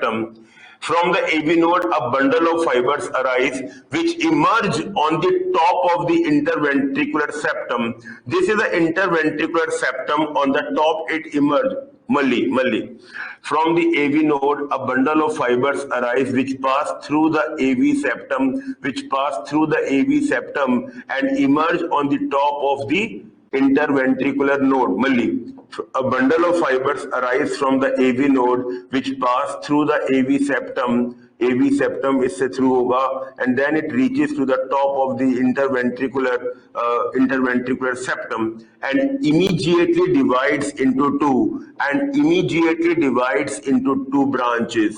septum. From the AV node, a bundle of fibers arise which emerge on the top of the interventricular septum. This is the interventricular septum. On the top, it emerges. Malli. From the AV node, a bundle of fibers arise which pass through the AV septum, and emerge on the top of the interventricular node. Malli. A bundle of fibers arise from the AV node which pass through the AV septum. AV septum इससे through होगा, and then it reaches to the top of the interventricular septum and immediately divides into two branches.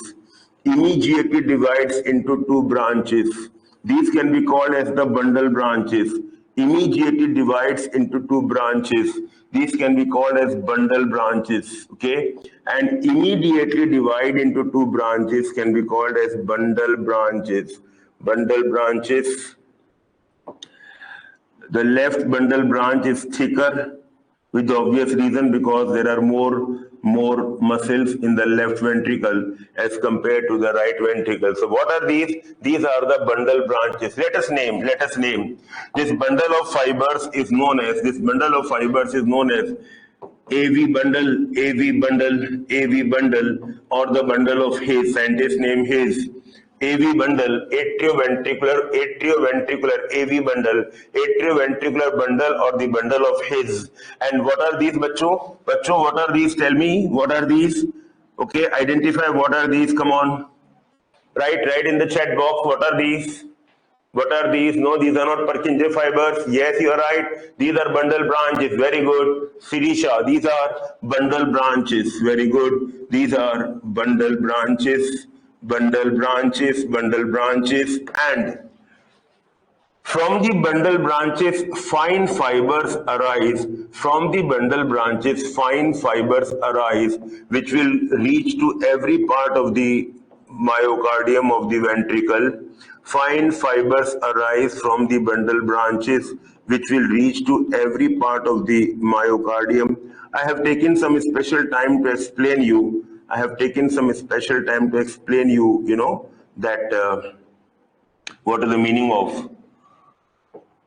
These can be called as the bundle branches. Immediately divides into two branches. These can be called as bundle branches, okay? And immediately divide into two branches can be called as bundle branches. The left bundle branch is thicker, with the obvious reason because there are more muscles in the left ventricle as compared to the right ventricle. So what are these? These are the bundle branches. Let us name. This bundle of fibers is known as AV bundle, or the bundle of Hayes. Scientist name Hayes. AV bundle, atrioventricular AV bundle, atrioventricular bundle, or the bundle of Hayes. And what are these, bachcho? What are these? Tell me, what are these? Okay, identify what are these. Come on, write in the chat box. What are these? No, these are not Purkinje fibers. Yes, you are right. These are bundle branches. Very good. Sirisha, these are bundle branches. Very good. These are bundle branches. And from the bundle branches, fine fibers arise, which will reach to every part of the myocardium of the ventricle. Fine fibers arise from the bundle branches, which will reach to every part of the myocardium. I have taken some special time to explain you. That what is the meaning of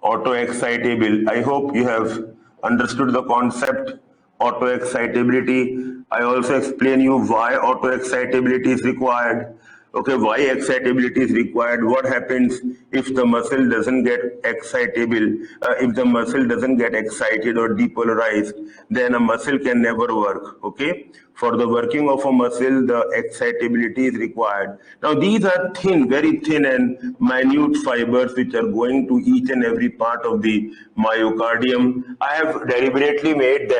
autoexcitable. I hope you have understood the concept autoexcitability. I also explain you why autoexcitability is required. Okay, why excitability is required? What happens if the muscle doesn't get excitable? If the muscle doesn't get excited or depolarized, then a muscle can never work. Okay, for the working of a muscle, the excitability is required. Now, these are thin, very thin and minute fibers which are going to each and every part of the myocardium. I have deliberately made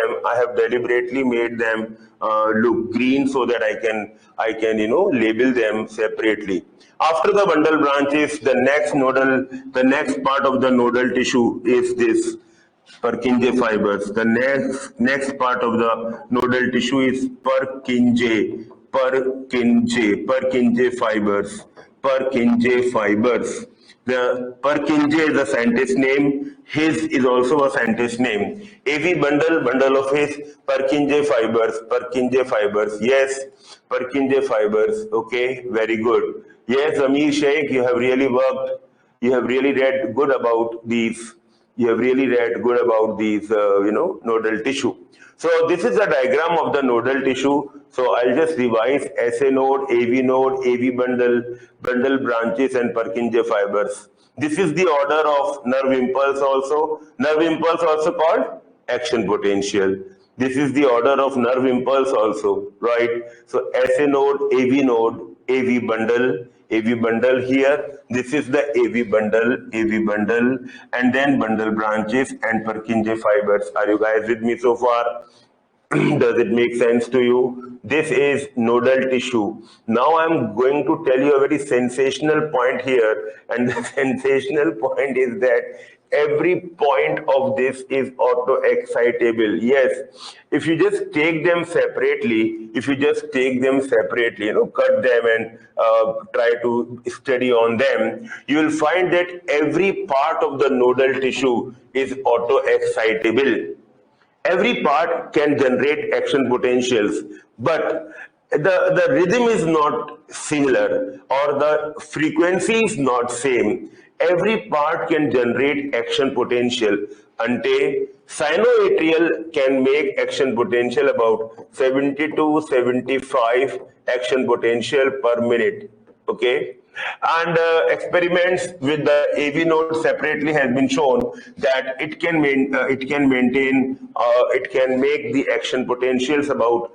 them look green so that I can label them separately. After the bundle branches, the next part of the nodal tissue is this Purkinje fibers. The next part of the nodal tissue is Purkinje fibers. The Purkinje is a scientist name. His is also a scientist name. AV bundle of his, Purkinje fibers. Yes, Purkinje fibers. Okay, very good. Yes, Amir Sheikh, you have really worked. You have really read good about these. Nodal tissue. So this is the diagram of the nodal tissue. So I'll just revise: SA node, AV bundle branches, and Purkinje fibers. This is the order of nerve impulse also. Nerve impulse also called action potential. This is the order of nerve impulse also, right? So SA node, AV bundle here. This is the AV bundle, and then bundle branches and Purkinje fibers. Are you guys with me so far? Does it make sense to you? This is nodal tissue. Now I'm going to tell you a very sensational point here, and the sensational point is that every point of this is auto-excitable. Yes, if you just take them separately, cut them and try to study on them, you will find that every part of the nodal tissue is auto-excitable. Every part can generate action potentials, but the rhythm is not similar or the frequency is not same. Every part can generate action potential. Ante sinoatrial can make action potential about 70 to 75 action potential per minute. Okay, and experiments with the AV node separately has been shown that it can maintain it can make the action potentials about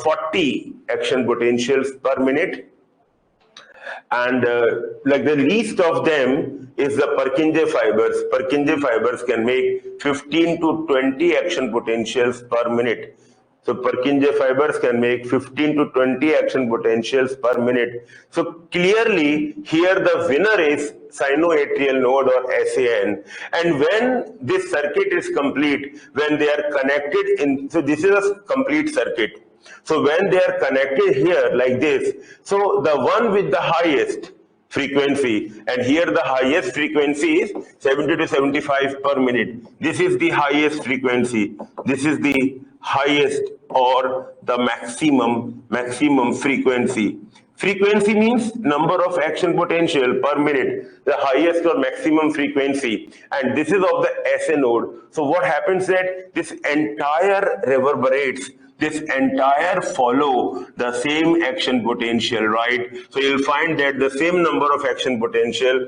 40 action potentials per minute, and like the least of them is the Purkinje fibers. Purkinje fibers can make 15 to 20 action potentials per minute. So Purkinje fibers can make 15 to 20 action potentials per minute. So clearly here the winner is sinoatrial node or SAN. And when this circuit is complete, when they are connected in, so this is a complete circuit. So when they are connected here like this, so the one with the highest frequency, and here the highest frequency is 70 to 75 per minute. This is the highest frequency. This is the highest or the maximum frequency. Frequency means number of action potential per minute, the highest or maximum frequency, and this is of the SA node. So what happens that this entire reverberates, this entire follow the same action potential, right? So you'll find that the same number of action potential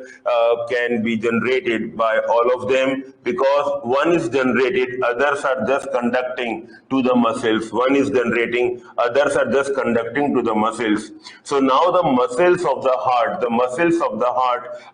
can be generated by all of them, because one is generated, others are just conducting to the muscles. One is generating, others are just conducting to the muscles. So now the muscles of the heart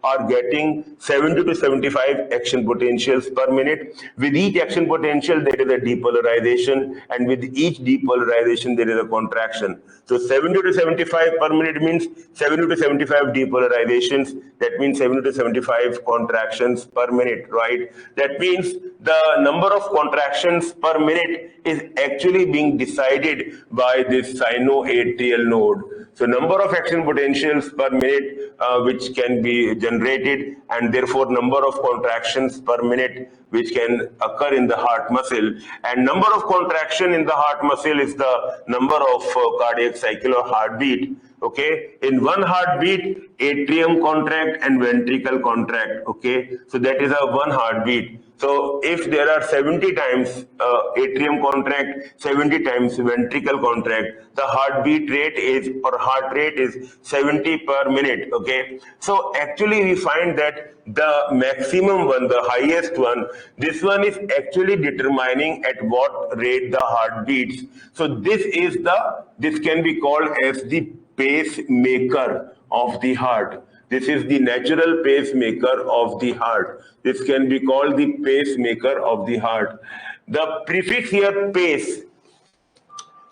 are getting 70 to 75 action potentials per minute. With each action potential, there is a depolarization, and with each depolarization, there is a contraction. So 70 to 75 per minute means 70 to 75 depolarizations. That means 70 to 75 contractions per minute, right? That means the number of contractions per minute is actually being decided by this sinoatrial node. So number of action potentials per minute which can be generated, and therefore number of contractions per minute which can occur in the heart muscle. And number of contraction in the heart muscle is the number of cardiac cycle or heartbeat. Okay, in one heartbeat, atrium contract and ventricle contract. Okay, so that is a one heartbeat. So if there are 70 times atrium contract, 70 times ventricle contract, the heartbeat rate is, or heart rate is 70 per minute. Okay, so actually we find that the maximum one, the highest one, this one is actually determining at what rate the heart beats. So this can be called as the pacemaker of the heart. This is the natural pacemaker of the heart. This can be called the pacemaker of the heart. The prefix here, pace.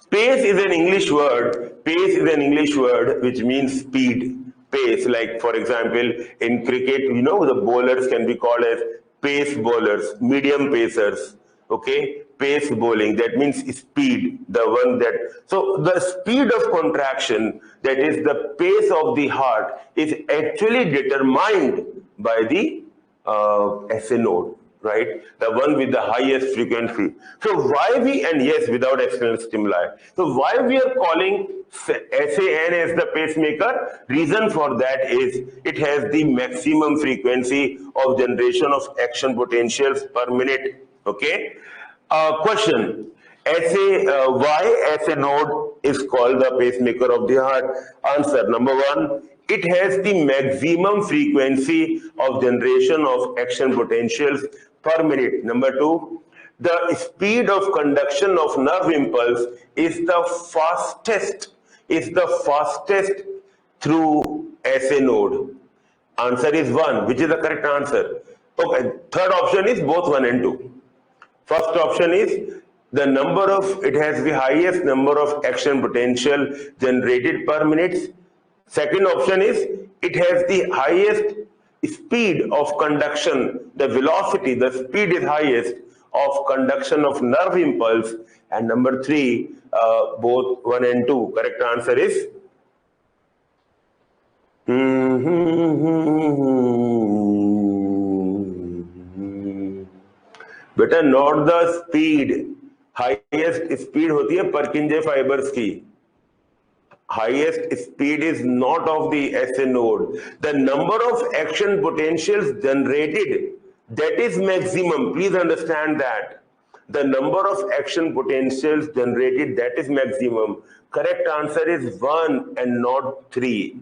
Pace is an English word. Pace is an English word which means speed. Pace, like for example, in cricket, you know, the bowlers can be called as pace bowlers, medium pacers. Okay, pace bowling, that means speed, the one that, so the speed of contraction, that is the pace of the heart, is actually determined by the SA node, right? The one with the highest frequency. So why we, and yes, without external stimuli. So why we are calling SAN as the pacemaker? Reason for that is it has the maximum frequency of generation of action potentials per minute. Okay. Question. Why SA node is called the pacemaker of the heart? Answer. Number one, it has the maximum frequency of generation of action potentials per minute. Number two, the speed of conduction of nerve impulse is the fastest through SA node. Answer is 1, which is the correct answer. Okay, third option is both 1 and 2. First option is the number of, it has the highest number of action potential generated per minute. Second option is it has the highest speed of conduction, the velocity, the speed is highest of conduction of nerve impulse. And number 3, both 1 and 2. Correct answer is बेटा not the speed, highest speed होती है परकिंजे fibres की, highest speed is not of the SA node. The number of action potentials generated, that is maximum. Please understand that. The number of action potentials generated, that is maximum. Correct answer is 1 and not 3.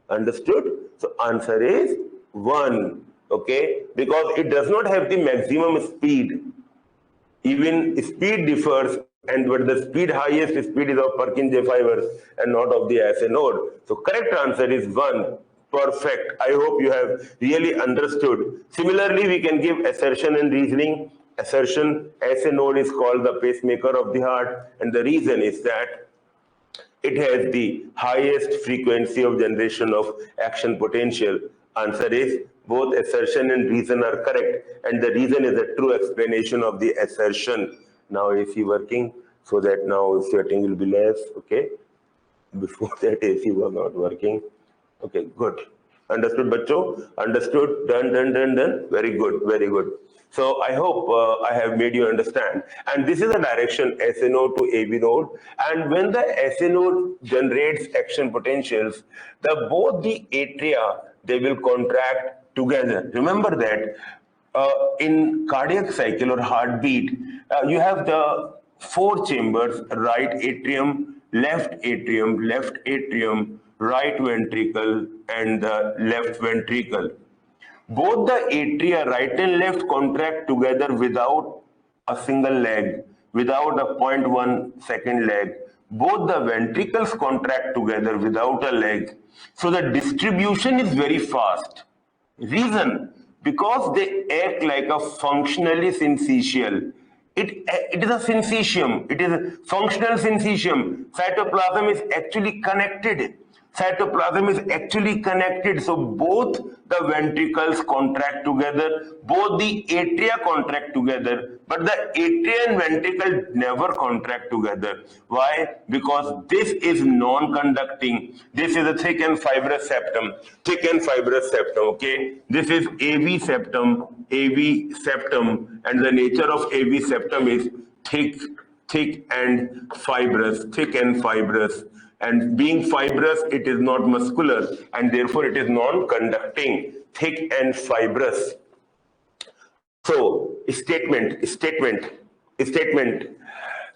Understood? So answer is 1. Okay? Because it does not have the maximum speed. Even speed differs, and but the highest speed is of Purkinje fibers and not of the SA node. So correct answer is 1. Perfect. I hope you have really understood. Similarly, we can give assertion and reasoning. Assertion, SA node is called the pacemaker of the heart, and the reason is that it has the highest frequency of generation of action potential. Answer is both assertion and reason are correct, and the reason is a true explanation of the assertion. Now AC working, so that now sweating will be less. Okay, before that AC was not working. Okay, good. Understood, bacho? Understood. Done. Very good, very good. So I hope I have made you understand. And this is the direction SA node to AV node. And when the SA node generates action potentials, both the atria, they will contract together. Remember that in cardiac cycle or heartbeat, you have the 4 chambers: right atrium, left atrium, right ventricle, and the left ventricle. Both the atria, right and left, contract together without a single leg, without a 0.1 second leg. Both the ventricles contract together without a leg. So the distribution is very fast. Reason? Because they act like a functionally syncytial. It is a syncytium. It is a functional syncytium. Cytoplasm is actually connected. Cytoplasm is actually connected. So both the ventricles contract together, both the atria contract together, but the atria and ventricle never contract together. Why? Because this is non-conducting. This is a thick and fibrous septum. Thick and fibrous septum, okay? This is AV septum, and the nature of AV septum is thick and fibrous. And being fibrous, it is not muscular, and therefore it is non-conducting, thick and fibrous. So, statement.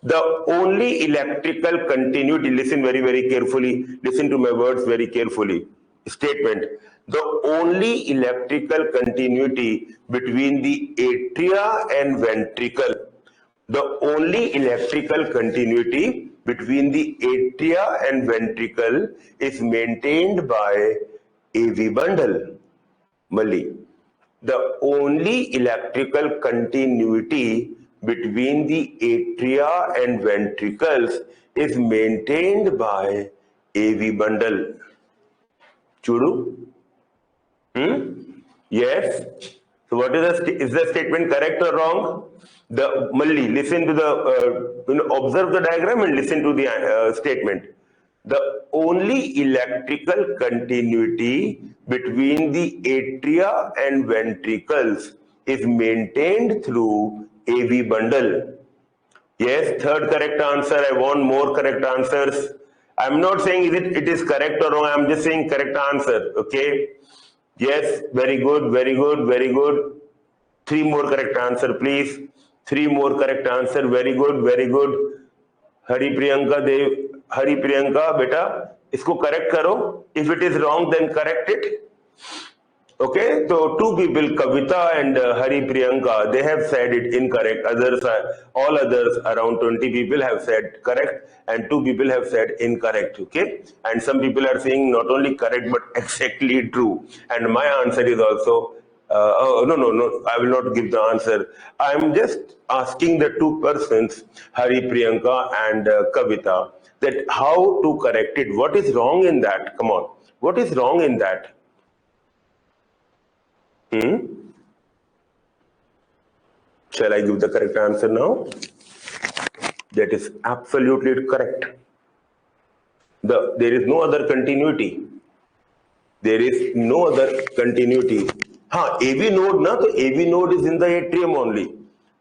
The only electrical continuity, listen very carefully, listen to my words very carefully. Statement. The only electrical continuity between the atria and ventricle, the only electrical continuity between the atria and ventricle is maintained by AV bundle. Mali. The only electrical continuity between the atria and ventricles is maintained by AV bundle. Churu? Yes. So what is the statement correct or wrong? Malli, listen to observe the diagram and listen to the statement. The only electrical continuity between the atria and ventricles is maintained through AV bundle. Yes, third correct answer. I want more correct answers. I'm not saying it is correct or wrong. I'm just saying correct answer. Okay. Yes, very good. 3 more correct answer, please. 3 more correct answer. Very good. Hari Priyanka, beta, isko correct karo. If it is wrong, then correct it. Okay, so 2 people, Kavita and Hari Priyanka, they have said it incorrect. All others, around 20 people have said correct, and 2 people have said incorrect. Okay, and some people are saying not only correct but exactly true. And my answer is also no, I will not give the answer. I am just asking the 2 persons, Hari Priyanka and Kavita, that how to correct it. What is wrong in that? Come on, what is wrong in that? Shall I give the correct answer now? That is absolutely correct. There is no other continuity. There is no other continuity. AV node, na? So AV node is in the atrium only.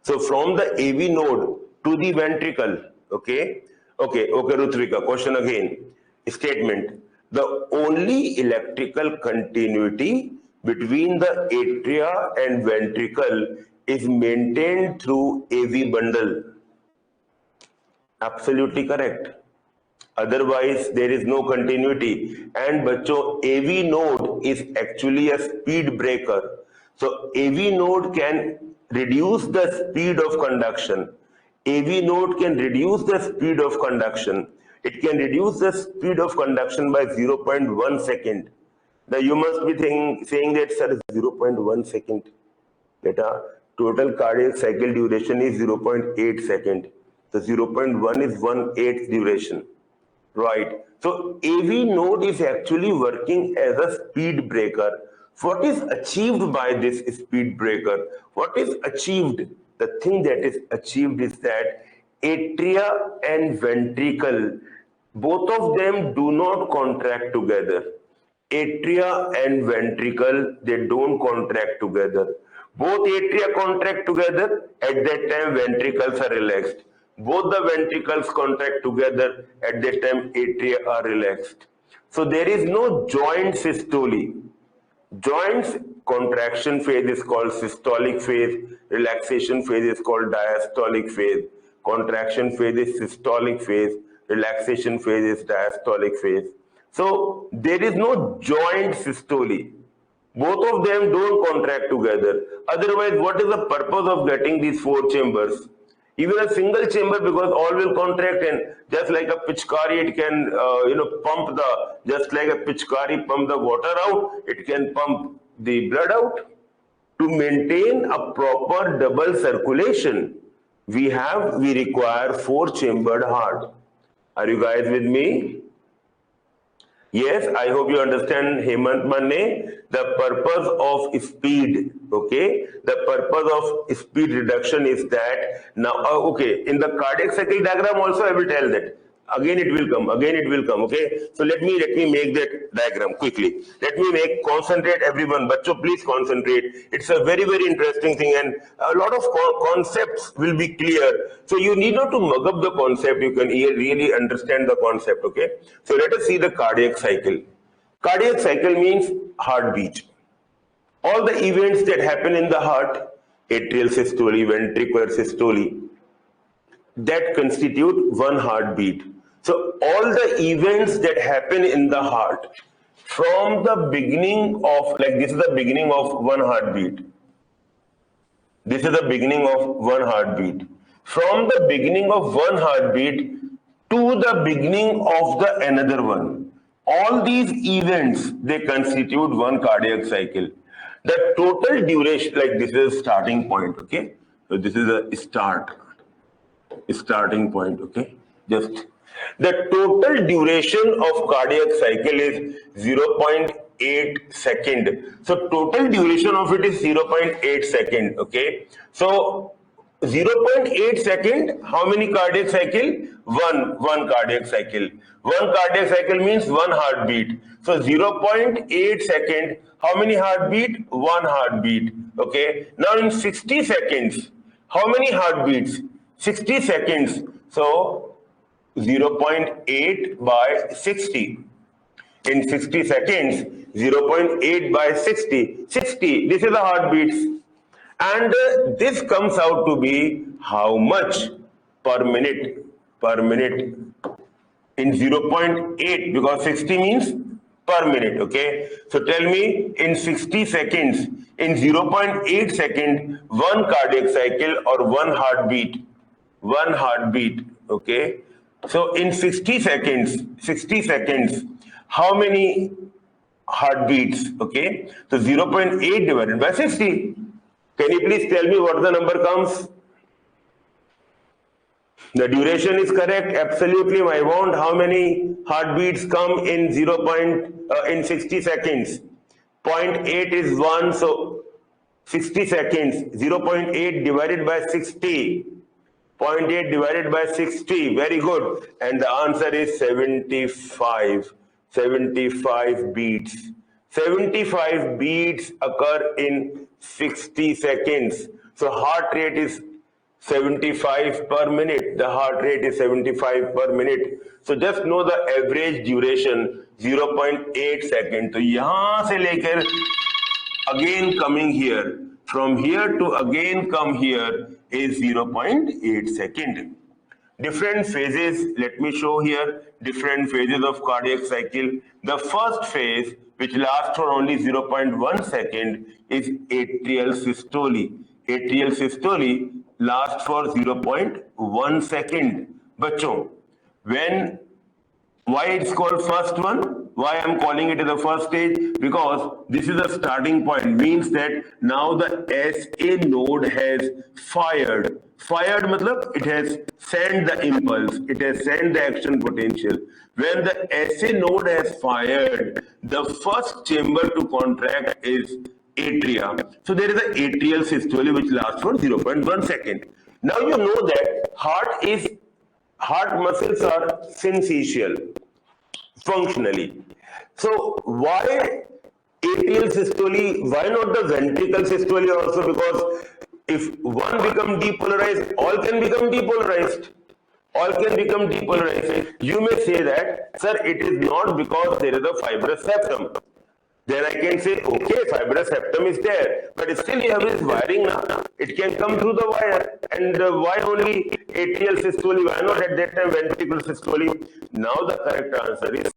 So from the AV node to the ventricle, okay, Rutrika, question again. statement. The only electrical continuity between the atria and ventricle is maintained through AV bundle. Absolutely correct. Otherwise, there is no continuity. And bachcho, AV node is actually a speed breaker. So AV node can reduce the speed of conduction. AV node can reduce the speed of conduction. It can reduce the speed of conduction by 0.1 second. Now you must be saying that, sir, 0.1 second. Beta, total cardiac cycle duration is 0.8 second. So 0.1 is 1/8 duration. Right. So AV node is actually working as a speed breaker. What is achieved by this speed breaker? What is achieved? The thing that is achieved is that atria and ventricle, both of them do not contract together. Atria and ventricle, they don't contract together. Both atria contract together, at that time ventricles are relaxed. Both the ventricles contract together, at that time atria are relaxed. So there is no joint systole. Joints contraction phase is called systolic phase, relaxation phase is called diastolic phase. Contraction phase is systolic phase, relaxation phase is diastolic phase. So there is no joint systole. Both of them don't contract together. Otherwise, what is the purpose of getting these four chambers? Even a single chamber, because all will contract, and just like a pichkari, it can pump just like a pichkari pump the water out, it can pump the blood out. To maintain a proper double circulation, we require four chambered heart. Are you guys with me? Yes, I hope you understand, Hemant Manne, the purpose of speed, okay? The purpose of speed reduction is that, now, okay, in the cardiac cycle diagram also I will tell that. Again it will come, okay? So let me make that diagram quickly. Let me concentrate everyone, bachcho, please concentrate. It's a very, very interesting thing, and a lot of concepts will be clear. So you need not to mug up the concept, you can really understand the concept, okay? So let us see the cardiac cycle. Cardiac cycle means heartbeat. All the events that happen in the heart, atrial systole, ventricular systole, that constitute one heartbeat. So all the events that happen in the heart from the beginning of, like this is the beginning of one heartbeat. This is the beginning of one heartbeat. From the beginning of one heartbeat to the beginning of the another one. All these events, they constitute one cardiac cycle. The total duration, like this is a starting point, okay? So this is a starting point, okay? Just the total duration of cardiac cycle is 0.8 second. So total duration of it is 0.8 second, okay? So 0.8 second, how many cardiac cycle? One cardiac cycle. One cardiac cycle means one heartbeat. So 0.8 second, how many heartbeat? One heartbeat, okay? Now in 60 seconds, how many heartbeats? 60 seconds. So 0.8 by 60. In 60 seconds, 0.8 by 60. 60, this is the heartbeats. And this comes out to be how much per minute? Per minute. In 0.8, because 60 means per minute, okay? So tell me, in 60 seconds, in 0.8 second, one cardiac cycle or one heartbeat, okay? So in 60 seconds, how many heartbeats, okay? So 0.8 divided by 60. Can you please tell me what the number comes? The duration is correct, absolutely. I want how many heartbeats come in in 60 seconds. 0.8 is 1, so 60 seconds, 0.8 divided by 60. 0.8 divided by 60, very good. And the answer is 75. 75 beats. 75 beats occur in 60 seconds. So heart rate is 75 per minute. The heart rate is 75 per minute. So just know the average duration 0.8 second. तो यहाँ से लेकर again coming here, from here to again come here is 0.8 second. Different phases, let me show here different phases of cardiac cycle. The first phase, which lasts for only 0.1 second, is atrial systole. Atrial systole lasts for 0.1 second. बच्चों, when why it's called first one? Why I'm calling it as the first stage? Because this is the starting point. Means that now the SA node has fired. Fired matlab it has sent the impulse. It has sent the action potential. When the SA node has fired, the first chamber to contract is atria. So there is an atrial systole which lasts for 0.1 second. Now you know that heart muscles are syncytial functionally. So why atrial systole? Why not the ventricle systole also? Because if one become depolarized, all can become depolarized. All can become depolarized. You may say that, sir, it is not because there is a fibrous septum. Then I can say, okay, fibrous septum is there, but still you have this wiring now. It can come through the wire. And why only atrial systole? Why not at that time ventricular systole? Now the correct answer is